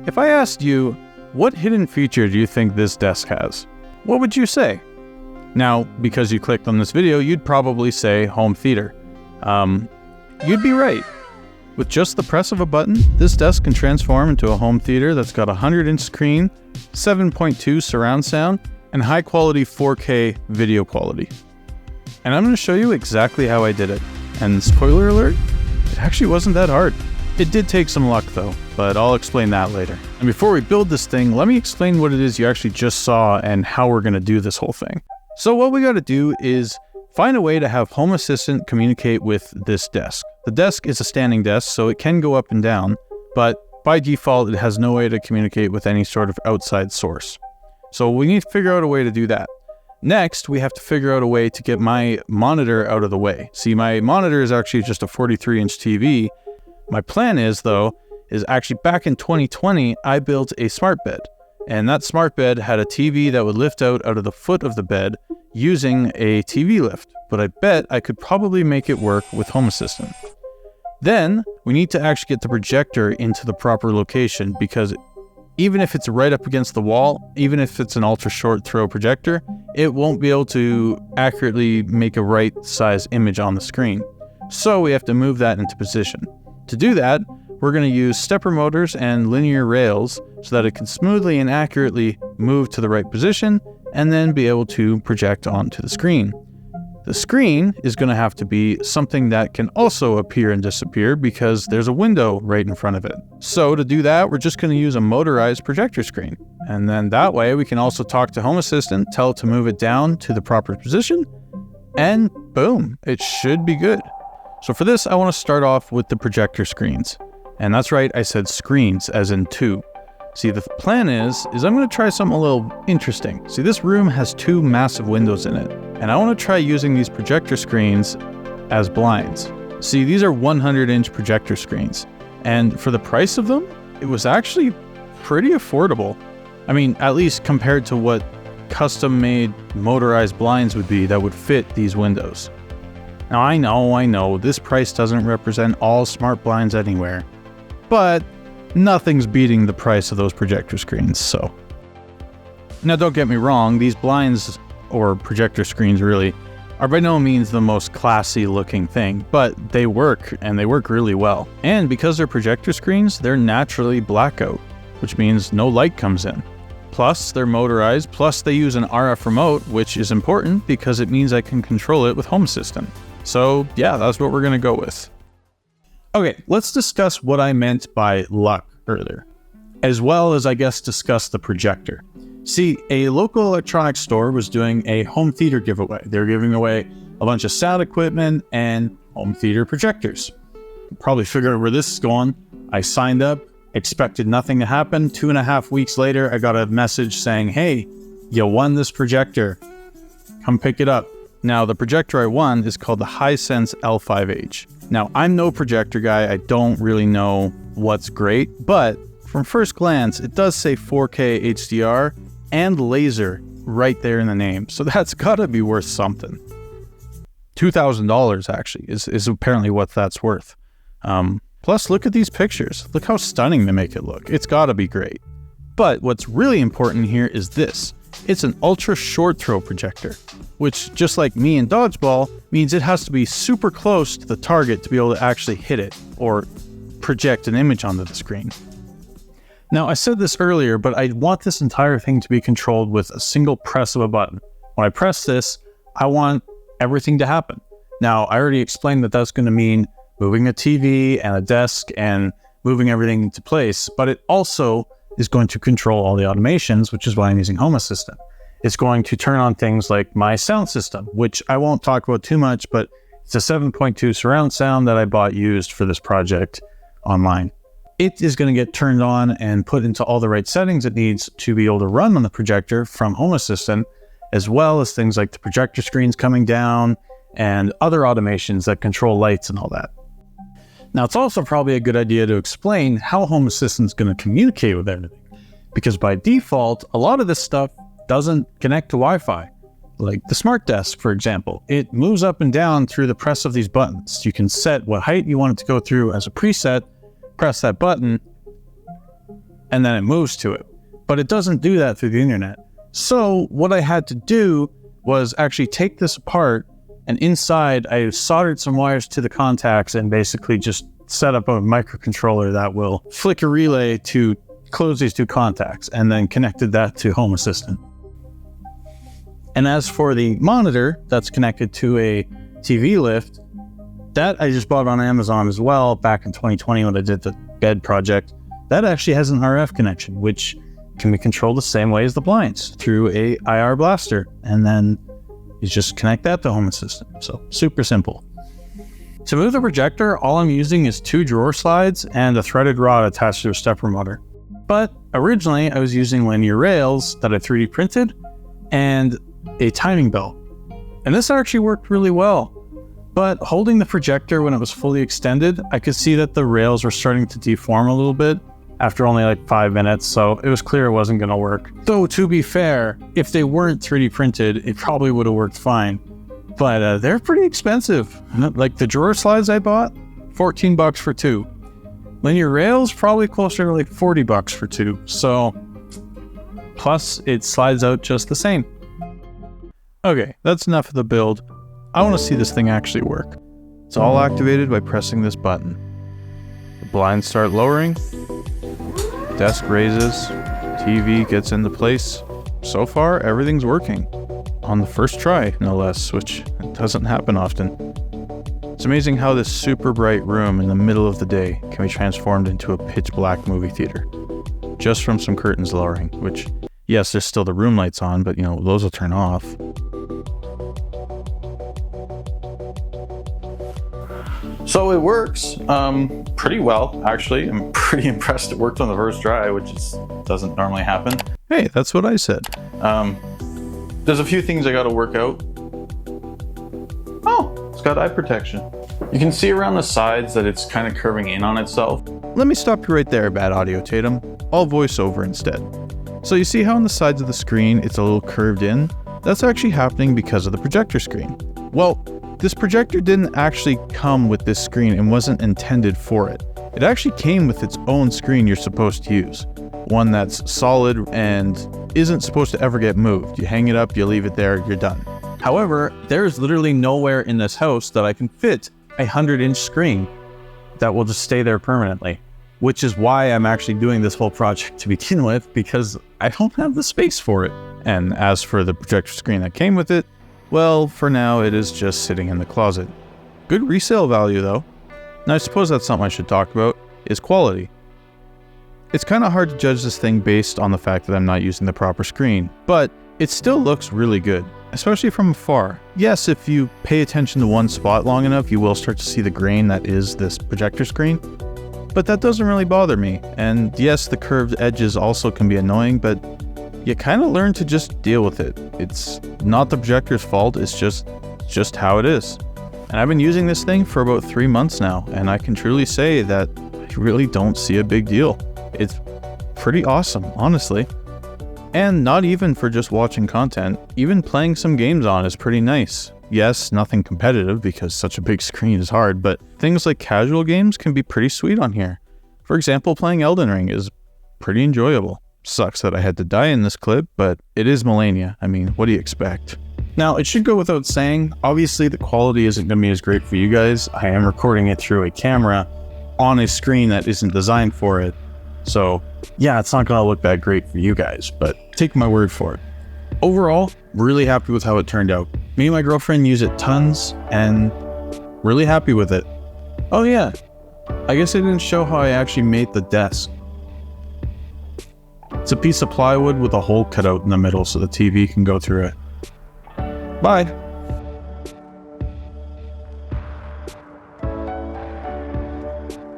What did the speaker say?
If I asked you, what hidden feature do you think this desk has? What would you say? Now, because you clicked on this video, you'd probably say home theater. You'd be right. With just the press of a button, this desk can transform into a home theater that's got a 100-inch screen, 7.2 surround sound, and high-quality 4K video quality. And I'm going to show you exactly how I did it. And spoiler alert, it actually wasn't that hard. It did take some luck though, but I'll explain that later. And before we build this thing, let me explain what it is you actually just saw and how we're going to do this whole thing. So what we got to do is find a way to have Home Assistant communicate with this desk. The desk is a standing desk, so it can go up and down, but by default, it has no way to communicate with any sort of outside source. So we need to figure out a way to do that. Next, we have to figure out a way to get my monitor out of the way. See, my monitor is actually just a 43-inch TV. My plan is actually back in 2020, I built a smart bed. And that smart bed had a TV that would lift out of the foot of the bed using a TV lift. But I bet I could probably make it work with Home Assistant. Then we need to actually get the projector into the proper location, because even if it's right up against the wall, even if it's an ultra short throw projector, it won't be able to accurately make a right size image on the screen. So we have to move that into position. To do that, we're going to use stepper motors and linear rails so that it can smoothly and accurately move to the right position and then be able to project onto the screen. The screen is going to have to be something that can also appear and disappear because there's a window right in front of it. So to do that, we're just going to use a motorized projector screen. And then that way we can also talk to Home Assistant, tell it to move it down to the proper position, and boom, it should be good. So for this, I want to start off with the projector screens. And that's right, I said screens as in two. See, the plan is I'm going to try something a little interesting. See, this room has two massive windows in it, and I want to try using these projector screens as blinds. See, these are 100-inch projector screens, and for the price of them, it was actually pretty affordable. I mean, at least compared to what custom-made motorized blinds would be that would fit these windows. Now, I know, this price doesn't represent all smart blinds anywhere, but nothing's beating the price of those projector screens, so. Now, don't get me wrong, these blinds, or projector screens really, are by no means the most classy looking thing, but they work, and they work really well. And because they're projector screens, they're naturally blackout, which means no light comes in. Plus, they're motorized, plus they use an RF remote, which is important because it means I can control it with Home Assistant. So yeah, that's what we're gonna go with. Okay, let's discuss what I meant by luck earlier, as well as I guess discuss the projector. See, a local electronics store was doing a home theater giveaway. They were giving away a bunch of sound equipment and home theater projectors. Probably figure out where this is going. I signed up, expected nothing to happen. 2.5 weeks later, I got a message saying, hey, you won this projector. Come pick it up. Now, the projector I won is called the Hisense L5H. Now, I'm no projector guy. I don't really know what's great, but from first glance, it does say 4K HDR and laser right there in the name. So that's gotta be worth something. $2,000 actually is apparently what that's worth. Plus, look at these pictures. Look how stunning they make it look. It's gotta be great. But what's really important here is this. It's an ultra short throw projector, which just like me in dodgeball means it has to be super close to the target to be able to actually hit it or project an image onto the screen. Now, I said this earlier, but I want this entire thing to be controlled with a single press of a button. When I press this, I want everything to happen. Now, I already explained that that's going to mean moving a TV and a desk and moving everything into place, but it also is going to control all the automations, which is why I'm using Home Assistant. It's going to turn on things like my sound system, which I won't talk about too much, but it's a 7.2 surround sound that I bought used for this project online. It is going to get turned on and put into all the right settings it needs to be able to run on the projector from Home Assistant, as well as things like the projector screens coming down and other automations that control lights and all that. Now, it's also probably a good idea to explain how Home Assistant is going to communicate with everything, because by default, a lot of this stuff doesn't connect to Wi-Fi. Like the Smart Desk, for example, it moves up and down through the press of these buttons. You can set what height you want it to go through as a preset, press that button, and then it moves to it. But it doesn't do that through the internet. So what I had to do was actually take this apart, and inside I soldered some wires to the contacts and basically just set up a microcontroller that will flick a relay to close these two contacts, and then connected that to Home Assistant. And as for the monitor that's connected to a TV lift, that I just bought on Amazon as well back in 2020 when I did the bed project. That actually has an RF connection, which can be controlled the same way as the blinds through a IR blaster. And then you just connect that to Home Assistant. So super simple. To move the projector, all I'm using is 2 drawer slides and a threaded rod attached to a stepper motor. But originally I was using linear rails that I 3D printed and a timing belt. And this actually worked really well. But holding the projector when it was fully extended, I could see that the rails were starting to deform a little bit after only like 5 minutes, so it was clear it wasn't going to work. Though to be fair, if they weren't 3D printed, it probably would have worked fine. But they're pretty expensive. Like the drawer slides I bought, $14 for 2. Linear rails, probably closer to like $40 for 2. So, plus it slides out just the same. Okay, that's enough of the build. I want to see this thing actually work. It's all activated by pressing this button. The blinds start lowering, desk raises, TV gets into place. So far, everything's working. On the first try, no less, which doesn't happen often. It's amazing how this super bright room in the middle of the day can be transformed into a pitch black movie theater. Just from some curtains lowering, which, yes, there's still the room lights on, but those will turn off. So it works pretty well, actually. I'm pretty impressed it worked on the first try, which doesn't normally happen. Hey, that's what I said. There's a few things I got to work out. Oh, it's got eye protection. You can see around the sides that it's kind of curving in on itself. Let me stop you right there, Bad Audio Tatum. I'll voice over instead. So you see how on the sides of the screen it's a little curved in? That's actually happening because of the projector screen. Well, this projector didn't actually come with this screen and wasn't intended for it. It actually came with its own screen you're supposed to use. One that's solid and isn't supposed to ever get moved. You hang it up, you leave it there, you're done. However, there's literally nowhere in this house that I can fit a 100-inch screen that will just stay there permanently. Which is why I'm actually doing this whole project to begin with, because I don't have the space for it. And as for the projector screen that came with it, well, for now, it is just sitting in the closet. Good resale value, though. Now, I suppose that's something I should talk about, is quality. It's kind of hard to judge this thing based on the fact that I'm not using the proper screen, but it still looks really good, especially from afar. Yes, if you pay attention to one spot long enough, you will start to see the grain that is this projector screen, but that doesn't really bother me. And yes, the curved edges also can be annoying, but you kind of learn to just deal with it. It's not the projector's fault, it's just how it is. And I've been using this thing for about 3 months now, and I can truly say that I really don't see a big deal. It's pretty awesome, honestly. And not even for just watching content, even playing some games on is pretty nice. Yes, nothing competitive because such a big screen is hard, but things like casual games can be pretty sweet on here. For example, playing Elden Ring is pretty enjoyable. Sucks that I had to die in this clip, but it is Malenia. I mean, what do you expect? Now, it should go without saying, obviously the quality isn't going to be as great for you guys. I am recording it through a camera on a screen that isn't designed for it. So yeah, it's not going to look that great for you guys, but take my word for it. Overall, really happy with how it turned out. Me and my girlfriend use it tons and really happy with it. Oh yeah, I guess I didn't show how I actually made the desk. It's a piece of plywood with a hole cut out in the middle so the TV can go through it. Bye.